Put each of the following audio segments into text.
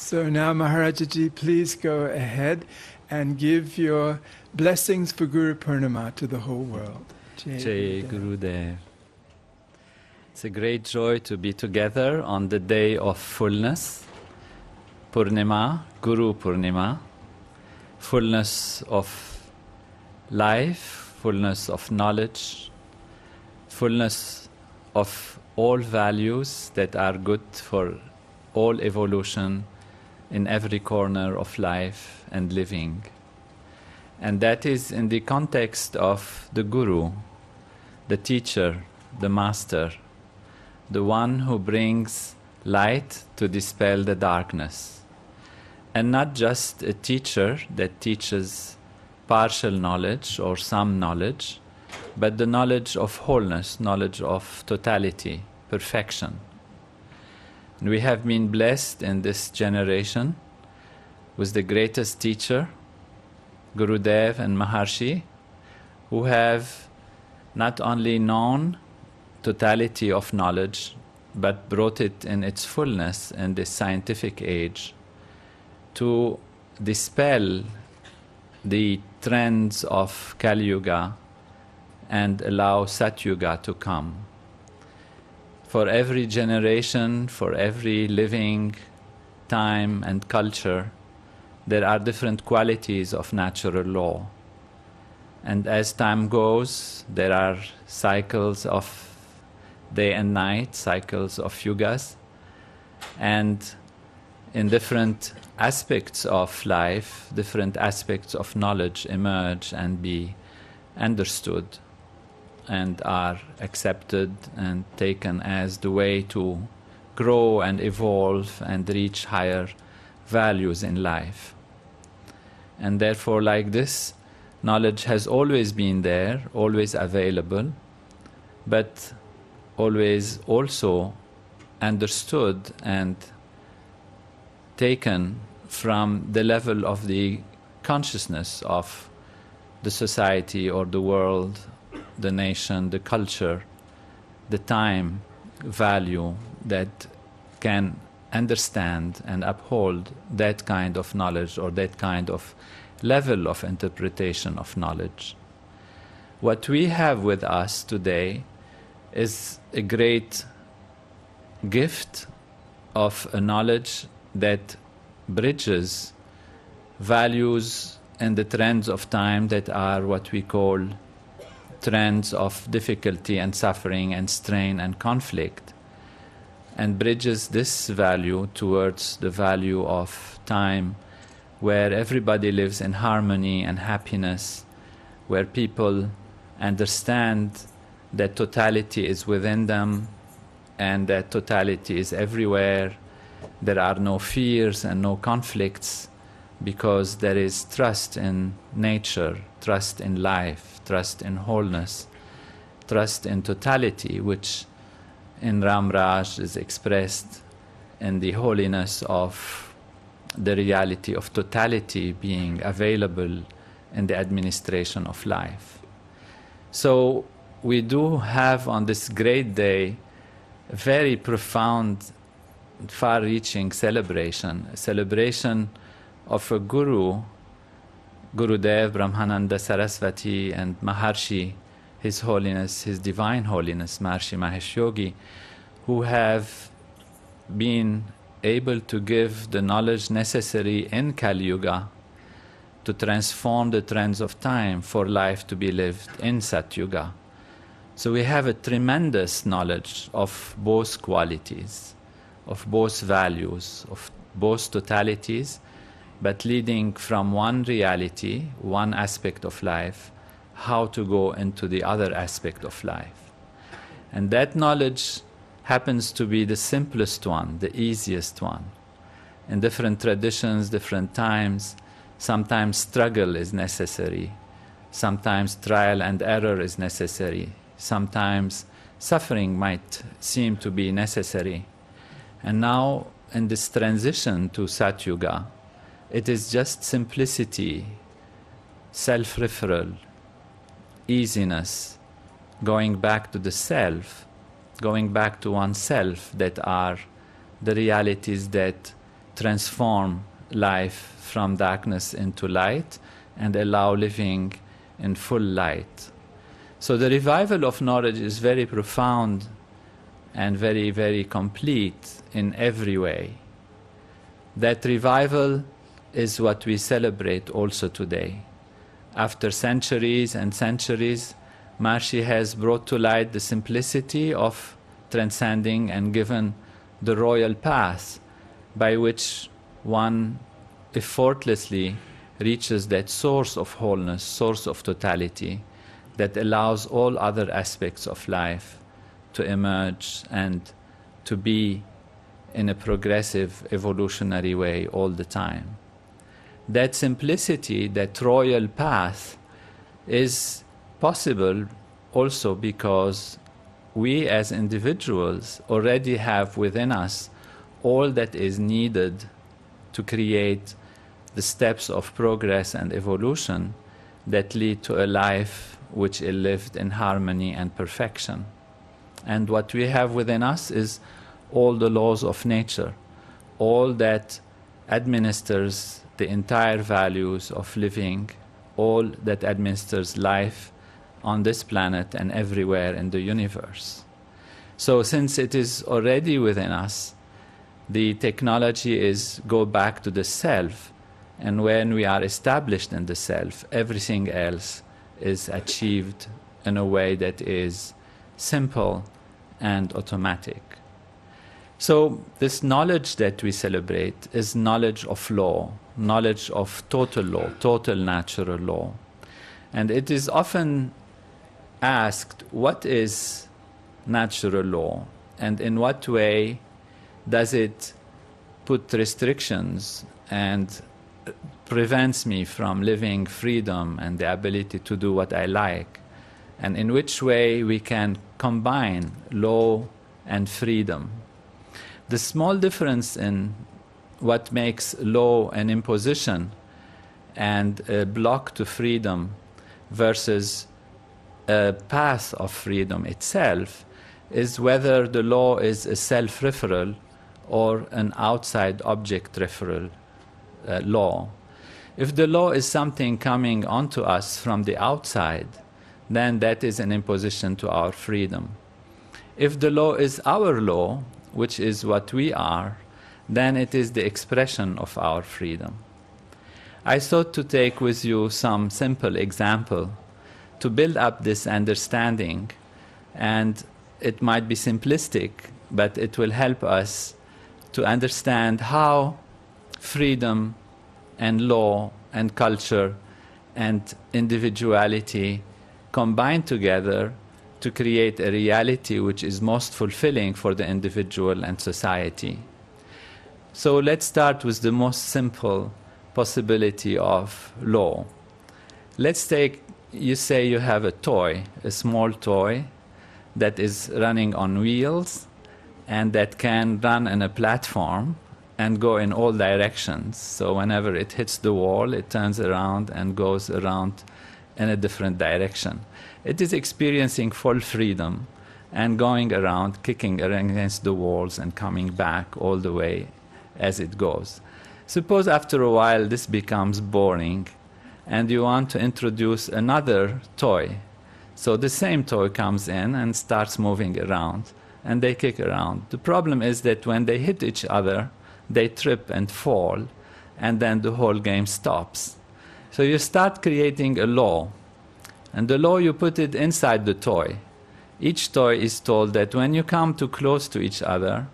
So now, Maharajaji, please go ahead and give your blessings for Guru Purnima to the whole world. Jai Gurudev. It's a great joy to be together on the day of fullness, Purnima, Guru Purnima, fullness of life, fullness of knowledge, fullness of all values that are good for all evolution in every corner of life and living. And that is in the context of the Guru, the teacher, the master, the one who brings light to dispel the darkness. And not just a teacher that teaches partial knowledge or some knowledge, but the knowledge of wholeness, knowledge of totality, perfection. And we have been blessed in this generation with the greatest teacher, Gurudev and Maharshi, who have not only known totality of knowledge, but brought it in its fullness in this scientific age to dispel the trends of Kali Yuga and allow Sat Yuga to come. For every generation, for every living time and culture, there are different qualities of natural law. And as time goes, there are cycles of day and night, cycles of yugas. And in different aspects of life, different aspects of knowledge emerge and be understood and are accepted and taken as the way to grow and evolve and reach higher values in life. And therefore, like this, knowledge has always been there, always available, but always also understood and taken from the level of the consciousness of the society or the world, the nation, the culture, the time value that can understand and uphold that kind of knowledge or that kind of level of interpretation of knowledge. What we have with us today is a great gift of a knowledge that bridges values and the trends of time that are what we call trends of difficulty and suffering and strain and conflict, and bridges this value towards the value of time where everybody lives in harmony and happiness, where people understand that totality is within them and that totality is everywhere. There are no fears and no conflicts because there is trust in nature, trust in life, trust in wholeness, trust in totality, which in Ram Raj is expressed in the holiness of the reality of totality being available in the administration of life. So we do have on this great day a very profound, far-reaching celebration, a celebration of a Guru, Gurudev, Brahmananda Saraswati, and Maharshi, His Holiness, His Divine Holiness, Maharshi Mahesh Yogi, who have been able to give the knowledge necessary in Kali Yuga to transform the trends of time for life to be lived in Sat Yuga. So we have a tremendous knowledge of both qualities, of both values, of both totalities, but leading from one reality, one aspect of life, how to go into the other aspect of life. And that knowledge happens to be the simplest one, the easiest one. In different traditions, different times, sometimes struggle is necessary, sometimes trial and error is necessary, sometimes suffering might seem to be necessary. And now, in this transition to Sat Yuga, it is just simplicity, self-referral, easiness, going back to the self, going back to oneself that are the realities that transform life from darkness into light and allow living in full light. So the revival of knowledge is very profound and very, very complete in every way. That revival is what we celebrate also today. After centuries and centuries, Maharishi has brought to light the simplicity of transcending and given the royal path by which one effortlessly reaches that source of wholeness, source of totality, that allows all other aspects of life to emerge and to be in a progressive, evolutionary way all the time. That simplicity, that royal path, is possible also because we as individuals already have within us all that is needed to create the steps of progress and evolution that lead to a life which is lived in harmony and perfection. And what we have within us is all the laws of nature, all that administers the entire values of living, all that administers life on this planet and everywhere in the universe. So since it is already within us, the technology is go back to the self, and when we are established in the self, everything else is achieved in a way that is simple and automatic. So this knowledge that we celebrate is knowledge of law, knowledge of total law, total natural law. And it is often asked, what is natural law, and in what way does it put restrictions and prevents me from living freedom and the ability to do what I like, and in which way we can combine law and freedom. The small difference in what makes law an imposition and a block to freedom versus a path of freedom itself is whether the law is a self-referral or an outside object referral law. If the law is something coming onto us from the outside, then that is an imposition to our freedom. If the law is our law, which is what we are, then it is the expression of our freedom. I thought to take with you some simple example to build up this understanding, and it might be simplistic, but it will help us to understand how freedom and law and culture and individuality combine together to create a reality which is most fulfilling for the individual and society. So let's start with the most simple possibility of law. Let's take, you say you have a toy, a small toy that is running on wheels and that can run in a platform and go in all directions. So whenever it hits the wall, it turns around and goes around in a different direction. It is experiencing full freedom and going around, kicking against the walls and coming back all the way as it goes. Suppose after a while this becomes boring and you want to introduce another toy. So the same toy comes in and starts moving around and they kick around. The problem is that when they hit each other, they trip and fall, and then the whole game stops. So you start creating a law, and the law you put it inside the toy. Each toy is told that when you come too close to each other,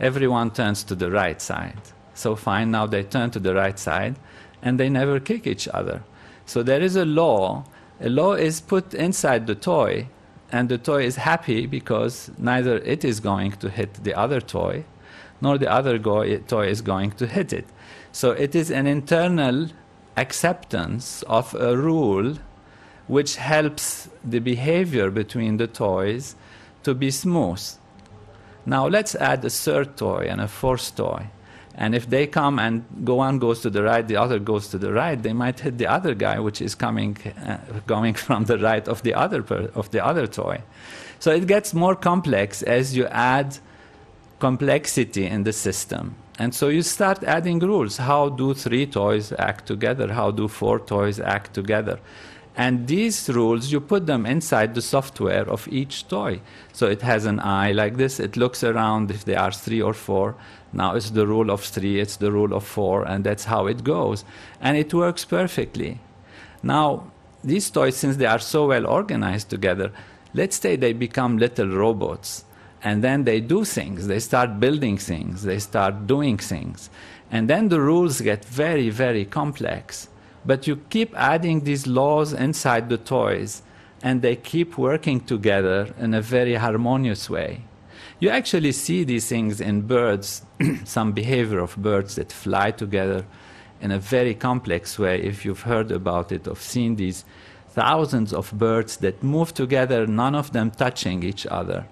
everyone turns to the right side. So fine, now they turn to the right side, and they never kick each other. So there is a law. A law is put inside the toy, and the toy is happy because neither it is going to hit the other toy, nor the other toy is going to hit it. So it is an internal acceptance of a rule which helps the behavior between the toys to be smooth. Now let's add a third toy and a fourth toy. And if they come and one goes to the right, the other goes to the right, they might hit the other guy, which is going from the right of the other toy. So it gets more complex as you add complexity in the system. And so you start adding rules. How do 3 toys act together? How do 4 toys act together? And these rules, you put them inside the software of each toy. So it has an eye like this. It looks around if there are 3 or 4. Now it's the rule of 3, it's the rule of 4, and that's how it goes. And it works perfectly. Now, these toys, since they are so well organized together, let's say they become little robots. And then they do things. They start building things. They start doing things. And then the rules get very, very complex. But you keep adding these laws inside the toys, and they keep working together in a very harmonious way. You actually see these things in birds, some behavior of birds that fly together in a very complex way. If you've heard about it or seen these thousands of birds that move together, none of them touching each other.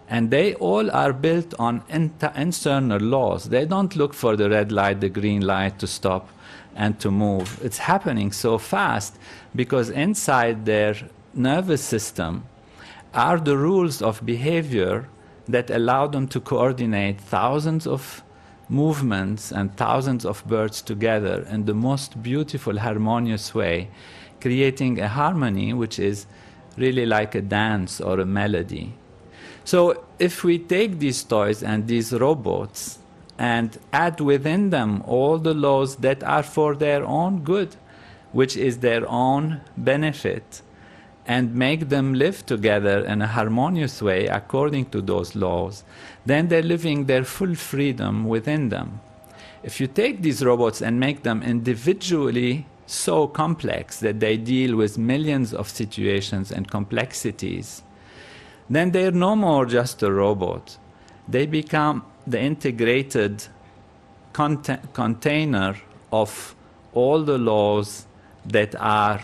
And they all are built on internal laws. They don't look for the red light, the green light to stop and to move. It's happening so fast because inside their nervous system are the rules of behavior that allow them to coordinate thousands of movements and thousands of birds together in the most beautiful, harmonious way, creating a harmony which is really like a dance or a melody. So if we take these toys and these robots and add within them all the laws that are for their own good, which is their own benefit, and make them live together in a harmonious way according to those laws, then they're living their full freedom within them. If you take these robots and make them individually so complex that they deal with millions of situations and complexities, then they're no more just a robot. They become the integrated container of all the laws that are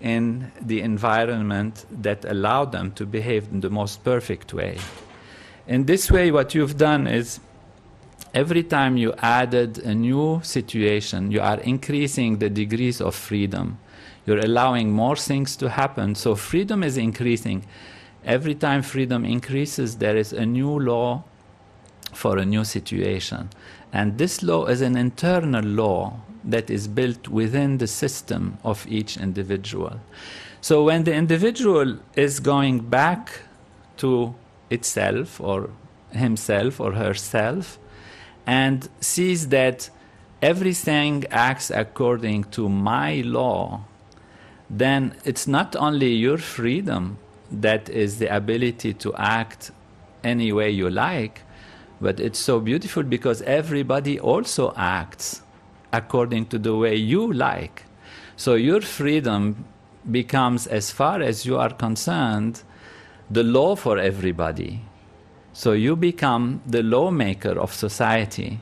in the environment that allow them to behave in the most perfect way. In this way, what you've done is every time you added a new situation, you are increasing the degrees of freedom. You're allowing more things to happen, so freedom is increasing. Every time freedom increases, there is a new law for a new situation. And this law is an internal law that is built within the system of each individual. So when the individual is going back to itself or himself or herself and sees that everything acts according to my law, then it's not only your freedom that is the ability to act any way you like, but it's so beautiful because everybody also acts according to the way you like. So your freedom becomes, as far as you are concerned, the law for everybody. So you become the lawmaker of society.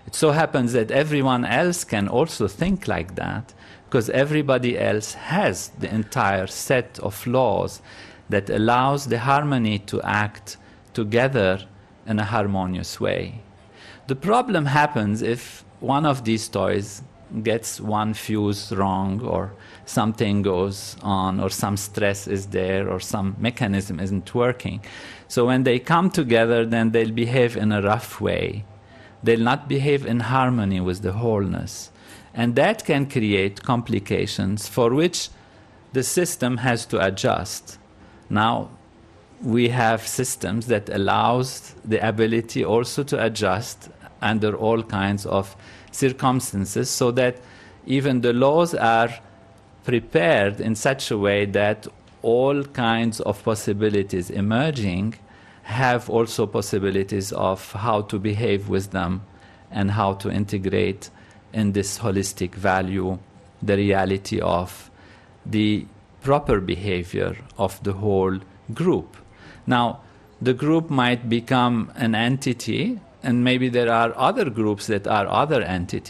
It so happens that everyone else can also think like that, because everybody else has the entire set of laws that allows the harmony to act together in a harmonious way. The problem happens if one of these toys gets one fuse wrong, or something goes on, or some stress is there, or some mechanism isn't working. So when they come together, then they'll behave in a rough way. They'll not behave in harmony with the wholeness. And that can create complications for which the system has to adjust. Now, we have systems that allows the ability also to adjust under all kinds of circumstances, so that even the laws are prepared in such a way that all kinds of possibilities emerging have also possibilities of how to behave with them and how to integrate in this holistic value the reality of the proper behavior of the whole group. Now, the group might become an entity, and maybe there are other groups that are other entities.